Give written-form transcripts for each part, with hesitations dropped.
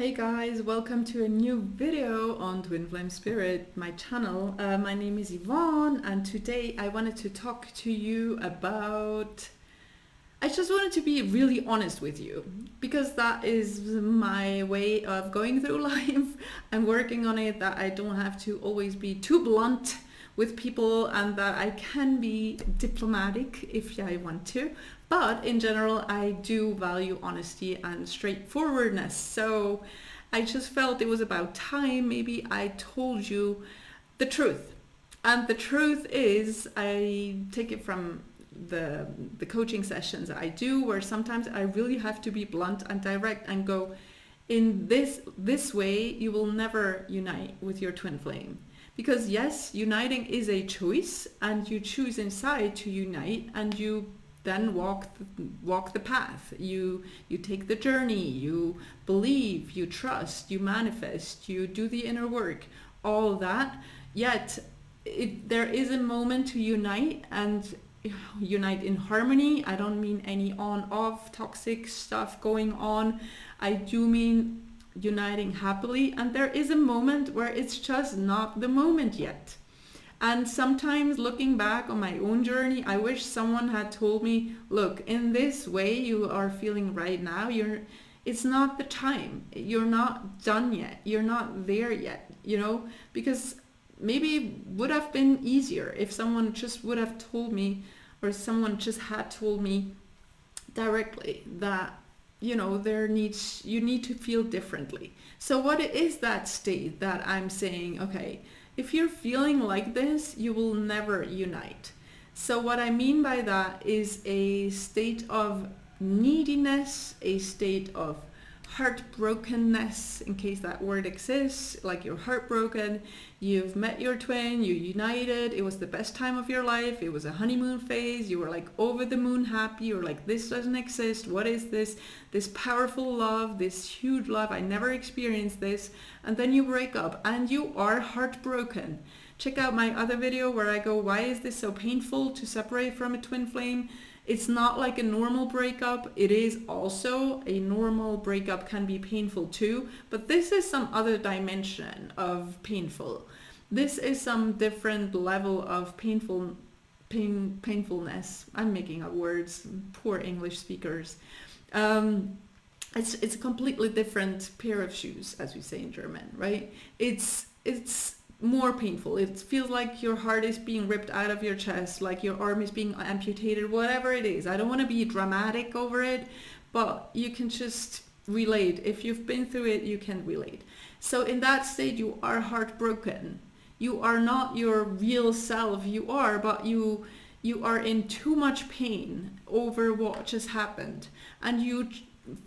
Hey guys, welcome to a new video on Twin Flame Spirit, my channel. My name is Yvonne, and today I wanted to talk to you about... I just wanted to be really honest with you, because that is my way of going through life. I'm working on it, that I don't have to always be too blunt with people, and that I can be diplomatic if I want to. But in general, I do value honesty and straightforwardness. So I just felt it was about time maybe I told you the truth. And the truth is, I take it from the coaching sessions I do, where sometimes I really have to be blunt and direct and go, in this way, you will never unite with your twin flame. Because yes, uniting is a choice, and you choose inside to unite, and you then walk the path. You take the journey, you believe, you trust, you manifest, you do the inner work, all that. Yet there is a moment to unite, and unite in harmony. I don't mean any on-off toxic stuff going on. I do mean uniting happily, and there is a moment where it's just not the moment yet. And sometimes looking back on my own journey, I wish someone had told me, look, in this way you are feeling right now, it's not the time. You're not done yet. You're not there yet, because maybe it would have been easier if someone just would have told me, or someone just had told me directly that, you need to feel differently. So what is that state that I'm saying, okay, if you're feeling like this, you will never unite. So what I mean by that is a state of neediness, a state of heartbrokenness, in case that word exists, like you're heartbroken, you've met your twin, you united, it was the best time of your life, it was a honeymoon phase, you were like over the moon happy, you're like, this doesn't exist, what is this powerful love, this huge love, I never experienced this, and then you break up and you are heartbroken. Check out my other video where I go, why is this so painful to separate from a twin flame? It's not like a normal breakup. It is also a normal breakup, can be painful too, but this is some other dimension of painful. This is some different level of painfulness. I'm making up words, poor English speakers. It's a completely different pair of shoes, as we say in German, right? It's more painful. It feels like your heart is being ripped out of your chest, like your arm is being amputated, whatever it is. I don't want to be dramatic over it, but you can just relate. If you've been through it, you can relate. So in that state, you are heartbroken. You are not your real self. But you are in too much pain over what just happened, and you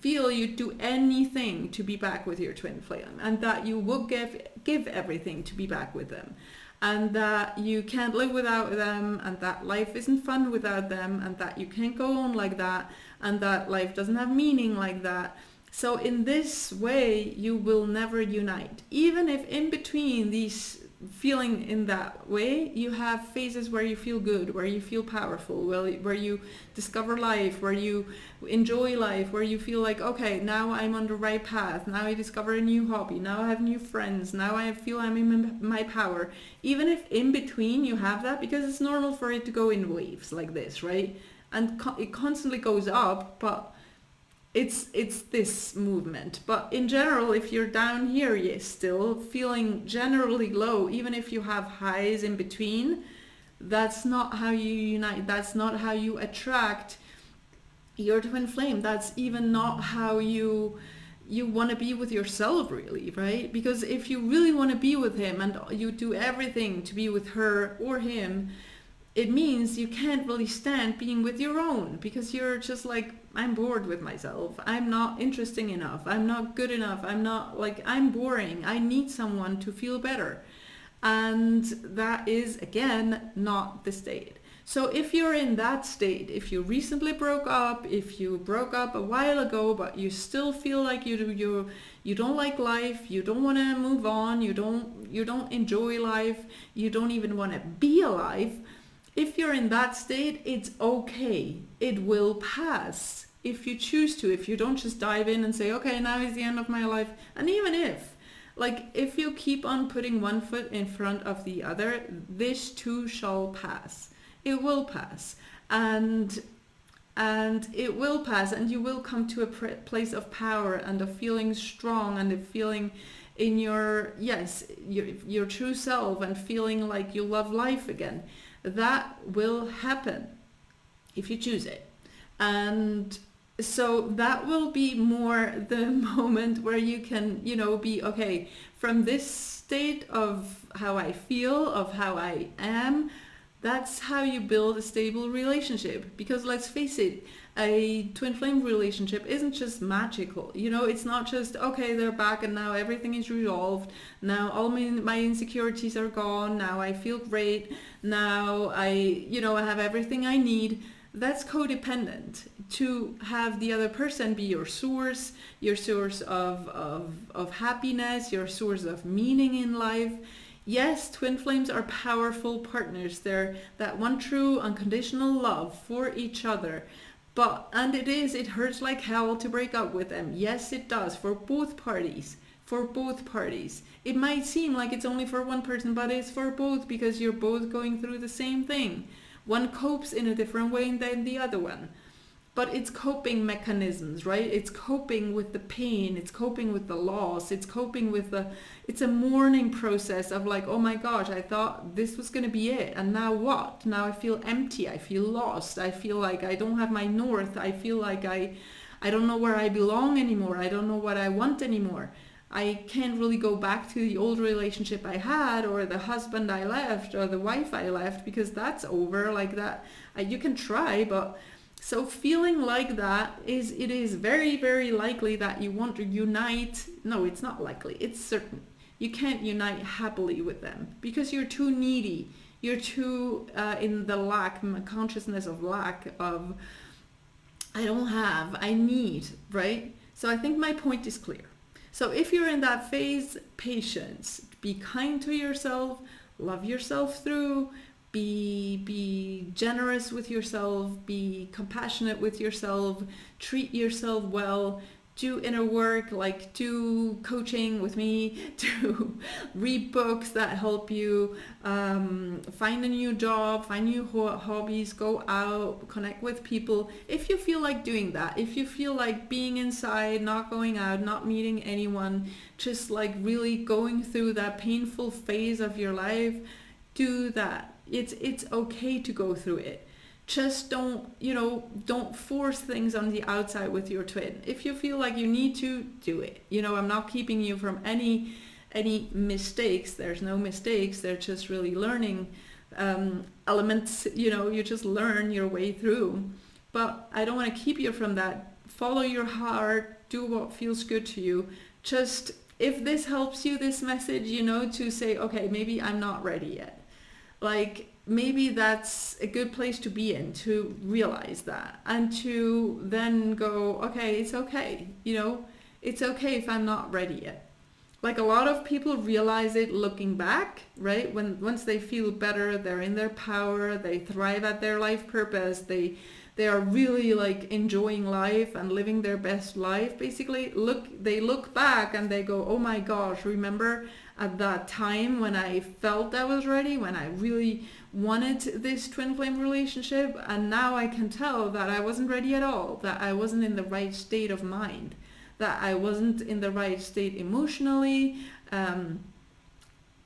feel you'd do anything to be back with your twin flame, and that you will give everything to be back with them, and that you can't live without them, and that life isn't fun without them, and that you can't go on like that, and that life doesn't have meaning like that. So in this way you will never unite, even if in between these feeling in that way you have phases where you feel good, where you feel powerful, where you discover life, where you enjoy life, where you feel like, okay, now I'm on the right path, now I discover a new hobby, now I have new friends, now I feel I'm in my power. Even if in between you have that, because it's normal for it to go in waves like this, right? And it constantly goes up, but it's this movement. But in general, if you're down here, you're still feeling generally low, even if you have highs in between, that's not how you unite. That's not how you attract your twin flame. That's even not how you want to be with yourself, really, right? Because if you really want to be with him and you do everything to be with her or him, it means you can't really stand being with your own, because you're just like, I'm bored with myself. I'm not interesting enough. I'm not good enough. I'm boring. I need someone to feel better. And that is, again, not the state. So if you're in that state, if you recently broke up, if you broke up a while ago, but you still feel like you don't like life, you don't want to move on, you don't enjoy life, you don't even want to be alive, if you're in that state, it's okay. It will pass. if you choose to, if you don't just dive in and say, okay, now is the end of my life. And even if you keep on putting one foot in front of the other, this too shall pass. It will pass. And it will pass, and you will come to a place of power and of feeling strong and of feeling in your true self and feeling like you love life again. That will happen if you choose it. And so that will be more the moment where you can, be okay from this state of how I feel, of how I am. That's how you build a stable relationship. Because let's face it, a twin flame relationship isn't just magical. It's not just, okay, they're back and now everything is resolved. Now all my insecurities are gone. Now I feel great. Now I have everything I need. That's codependent. To have the other person be your source of happiness, your source of meaning in life. Yes, twin flames are powerful partners. They're that one true unconditional love for each other. It hurts like hell to break up with them. Yes, it does, for both parties. It might seem like it's only for one person, but it's for both, because you're both going through the same thing. One copes in a different way than the other one. But it's coping mechanisms, right? It's coping with the pain. It's coping with the loss. It's coping with it's a mourning process of like, oh my gosh, I thought this was going to be it. And now what? Now I feel empty. I feel lost. I feel like I don't have my north. I feel like I don't know where I belong anymore. I don't know what I want anymore. I can't really go back to the old relationship I had, or the husband I left, or the wife I left, because that's over. Like that, you can try, but... So feeling like that it is very, very likely that you want to unite. No, it's not likely. It's certain. You can't unite happily with them because you're too needy. You're too in the consciousness of lack of, I don't have, I need, right? So I think my point is clear. So if you're in that phase, patience, be kind to yourself, love yourself through, be generous with yourself, be compassionate with yourself, treat yourself well, do inner work, like do coaching with me, do read books that help you, find a new job, find new hobbies, go out, connect with people. If you feel like doing that, if you feel like being inside, not going out, not meeting anyone, just like really going through that painful phase of your life, do that. It's okay to go through it. Just don't force things on the outside with your twin. If you feel like you need to, do it. I'm not keeping you from any mistakes. There's no mistakes. They're just really learning elements. You just learn your way through. But I don't want to keep you from that. Follow your heart. Do what feels good to you. Just, if this helps you, this message, to say, okay, maybe I'm not ready yet. Like, maybe that's a good place to be in, to realize that, and to then go, okay, it's okay. It's okay if I'm not ready yet. Like, a lot of people realize it looking back, right? Once they feel better, they're in their power, they thrive at their life purpose, they are really like enjoying life and living their best life. Basically, they look back and they go, oh my gosh, remember at that time when I felt I was ready, when I really wanted this twin flame relationship, and now I can tell that I wasn't ready at all, that I wasn't in the right state of mind, that I wasn't in the right state emotionally,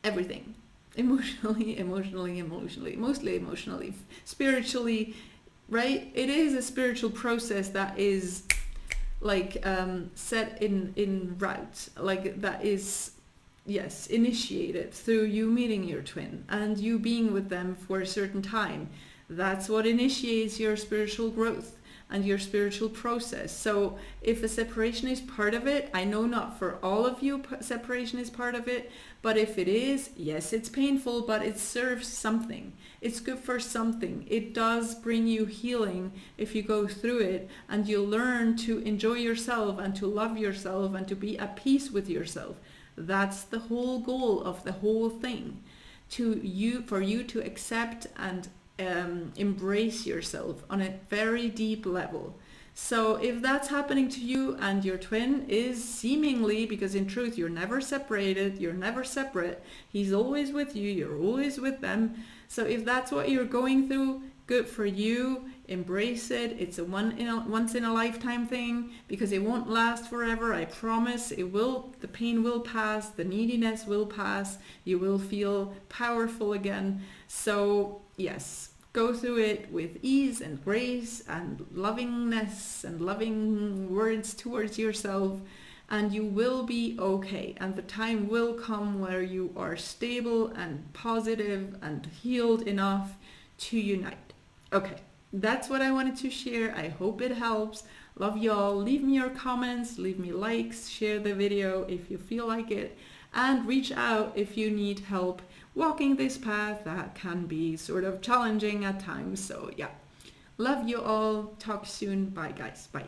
everything. Emotionally, mostly emotionally, spiritually, right? It is a spiritual process that is like set in route, like that is, yes, initiated through you meeting your twin and you being with them for a certain time. That's what initiates your spiritual growth and your spiritual process. So if a separation is part of it, I know not for all of you separation is part of it, but if it is, yes, it's painful, but it serves something. It's good for something. It does bring you healing if you go through it, and you learn to enjoy yourself and to love yourself and to be at peace with yourself. That's the whole goal of the whole thing, for you to accept and embrace yourself on a very deep level. So if that's happening to you and your twin is seemingly, because in truth you're never separated, you're never separate, he's always with you, you're always with them. So if that's what you're going through, good for you, embrace it. It's a once in a lifetime thing, because it won't last forever. I promise it will. The pain will pass, the neediness will pass, you will feel powerful again. So yes, go through it with ease and grace and lovingness and loving words towards yourself, and you will be okay. And the time will come where you are stable and positive and healed enough to unite. Okay, that's what I wanted to share. I hope it helps. Love y'all. Leave me your comments, leave me likes, share the video if you feel like it, and reach out if you need help walking this path that can be sort of challenging at times. So yeah, love you all. Talk soon. Bye guys. Bye.